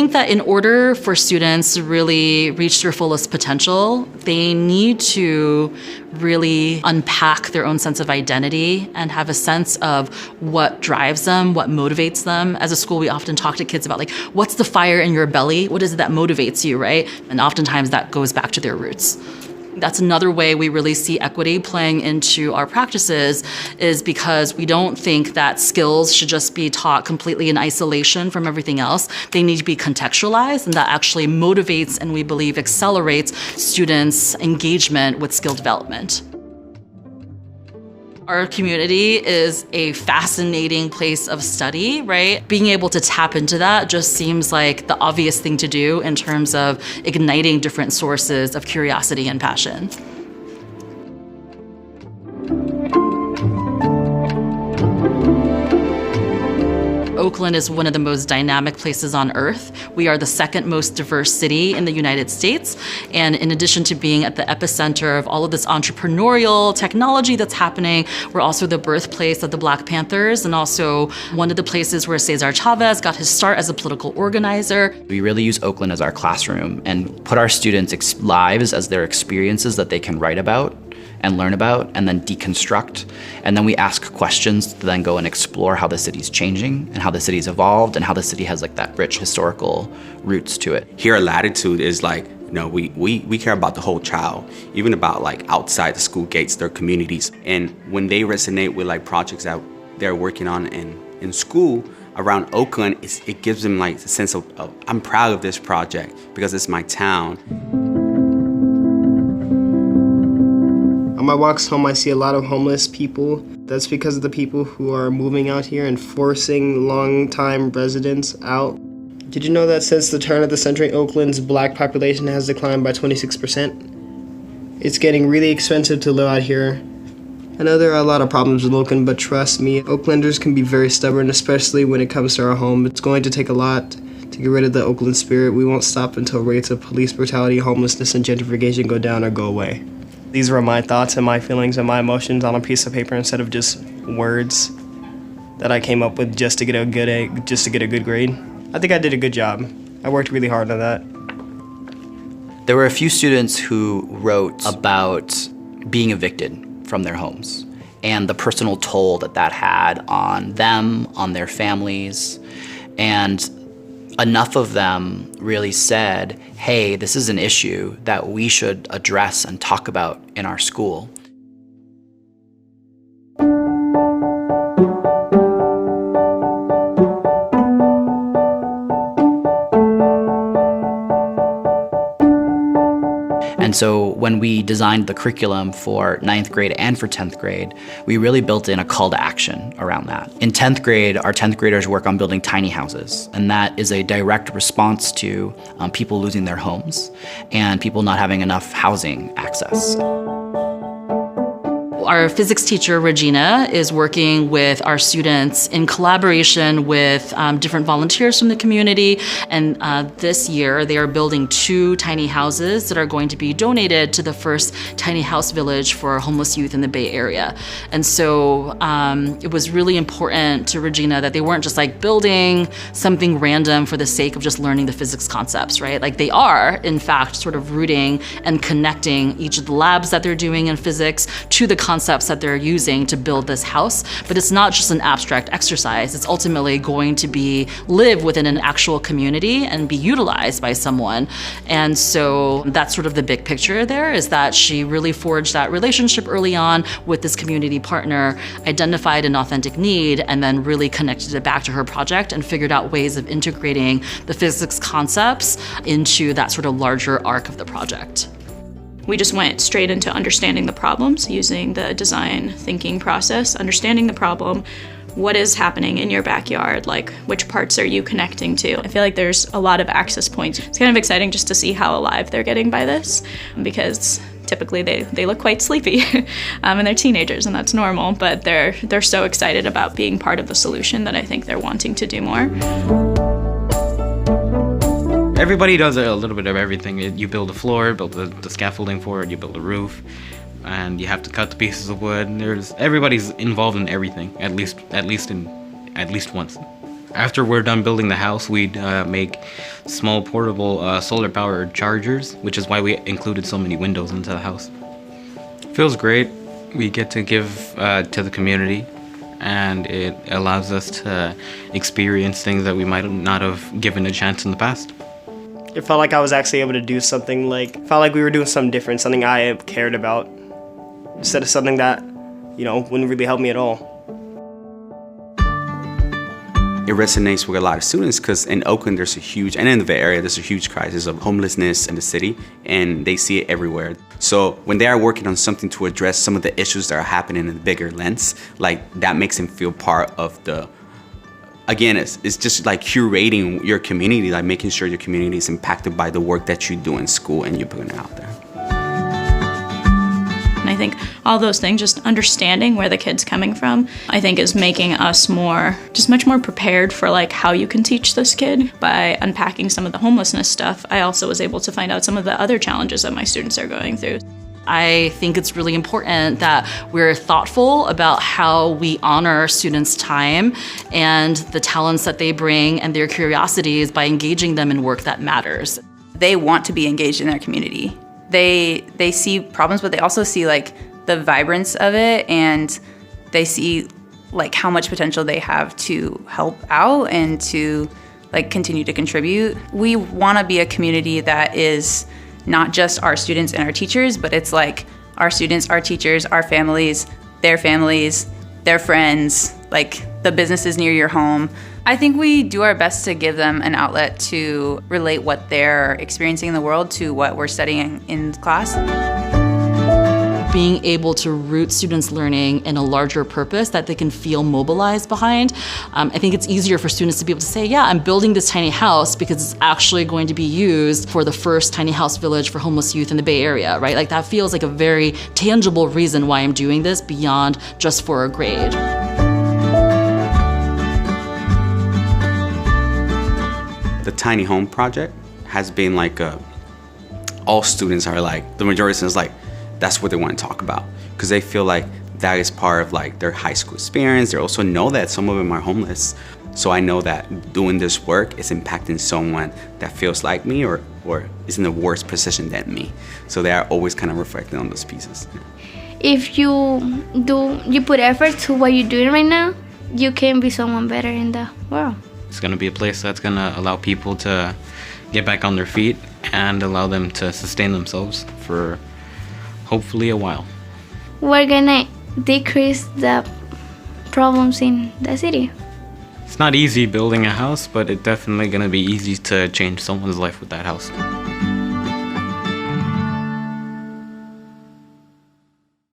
think that in order for students to really reach their fullest potential, they need to really unpack their own sense of identity and have a sense of what drives them, what motivates them. As a school, we often talk to kids about like, what's the fire in your belly? What is it that motivates you, right? And oftentimes that goes back to their roots. That's another way we really see equity playing into our practices, is because we don't think that skills should just be taught completely in isolation from everything else. They need to be contextualized, and that actually motivates and we believe accelerates students' engagement with skill development. Our community is a fascinating place of study, right? Being able to tap into that just seems like the obvious thing to do in terms of igniting different sources of curiosity and passion. Oakland is one of the most dynamic places on earth. We are the second most diverse city in the United States. And in addition to being at the epicenter of all of this entrepreneurial technology that's happening, we're also the birthplace of the Black Panthers and also one of the places where Cesar Chavez got his start as a political organizer. We really use Oakland as our classroom and put our students' lives as their experiences that they can write about and learn about and then deconstruct. And then we ask questions to then go and explore how the city's changing and how the city's evolved and how the city has like that rich historical roots to it. Here at Latitude is like, you know, we care about the whole child, even about like outside the school gates, their communities. And when they resonate with like projects that they're working on in school around Oakland, it gives them like a sense of I'm proud of this project because it's my town. On my walks home, I see a lot of homeless people. That's because of the people who are moving out here and forcing long-time residents out. Did you know that since the turn of the century, Oakland's Black population has declined by 26%? It's getting really expensive to live out here. I know there are a lot of problems with Oakland, but trust me, Oaklanders can be very stubborn, especially when it comes to our home. It's going to take a lot to get rid of the Oakland spirit. We won't stop until rates of police brutality, homelessness, and gentrification go down or go away. These were my thoughts and my feelings and my emotions on a piece of paper instead of just words that I came up with just to get a good grade. I think I did a good job. I worked really hard on that. There were a few students who wrote about being evicted from their homes and the personal toll that that had on them, on their families, and enough of them really said, hey, this is an issue that we should address and talk about in our school. And so when we designed the curriculum for 9th grade and for 10th grade, we really built in a call to action around that. In 10th grade, our 10th graders work on building tiny houses, and that is a direct response to people losing their homes and people not having enough housing access. Our physics teacher, Regina, is working with our students in collaboration with different volunteers from the community. And this year, they are building 2 tiny houses that are going to be donated to the first tiny house village for homeless youth in the Bay Area. And so it was really important to Regina that they weren't just like building something random for the sake of just learning the physics concepts, right? Like they are, in fact, sort of rooting and connecting each of the labs that they're doing in physics to the concepts that they're using to build this house. But it's not just an abstract exercise. It's ultimately going to be live within an actual community and be utilized by someone. And so that's sort of the big picture there, is that she really forged that relationship early on with this community partner, identified an authentic need, and then really connected it back to her project and figured out ways of integrating the physics concepts into that sort of larger arc of the project. We just went straight into understanding the problems using the design thinking process, understanding the problem, what is happening in your backyard, like which parts are you connecting to. I feel like there's a lot of access points. It's kind of exciting just to see how alive they're getting by this, because typically they look quite sleepy and they're teenagers and that's normal, but they're so excited about being part of the solution that I think they're wanting to do more. Everybody does a little bit of everything. You build a floor, build the scaffolding for it, you build a roof, and you have to cut the pieces of wood. Everybody's involved in everything, at least once. After we're done building the house, we'd make small portable solar-powered chargers, which is why we included so many windows into the house. Feels great. We get to give to the community, and it allows us to experience things that we might not have given a chance in the past. It felt like I was actually able to do something, felt like we were doing something different, something I cared about, instead of something that, wouldn't really help me at all. It resonates with a lot of students because in Oakland and in the Bay Area, there's a huge crisis of homelessness in the city, and they see it everywhere. So when they are working on something to address some of the issues that are happening in the bigger lens, that makes them feel part of again, it's just like curating your community, like making sure your community is impacted by the work that you do in school and you're putting it out there. And I think all those things, just understanding where the kid's coming from, I think is making us much more prepared for how you can teach this kid. By unpacking some of the homelessness stuff, I also was able to find out some of the other challenges that my students are going through. I think it's really important that we're thoughtful about how we honor our students' time and the talents that they bring and their curiosities by engaging them in work that matters. They want to be engaged in their community. They see problems, but they also see the vibrance of it, and they see how much potential they have to help out and to continue to contribute. We want to be a community that is not just our students and our teachers, but it's our students, our teachers, our families, their friends, the businesses near your home. I think we do our best to give them an outlet to relate what they're experiencing in the world to what we're studying in class. Being able to root students' learning in a larger purpose that they can feel mobilized behind. I think it's easier for students to be able to say, yeah, I'm building this tiny house because it's actually going to be used for the first tiny house village for homeless youth in the Bay Area, right? That feels like a very tangible reason why I'm doing this beyond just for a grade. The Tiny Home Project has been all students are the majority of students that's what they want to talk about because they feel that is part of their high school experience. They also know that some of them are homeless. So I know that doing this work is impacting someone that feels like me or is in a worse position than me. So they are always kind of reflecting on those pieces. If you put effort to what you're doing right now, you can be someone better in the world. It's going to be a place that's going to allow people to get back on their feet and allow them to sustain themselves for hopefully a while. We're going to decrease the problems in the city. It's not easy building a house, but it's definitely going to be easy to change someone's life with that house.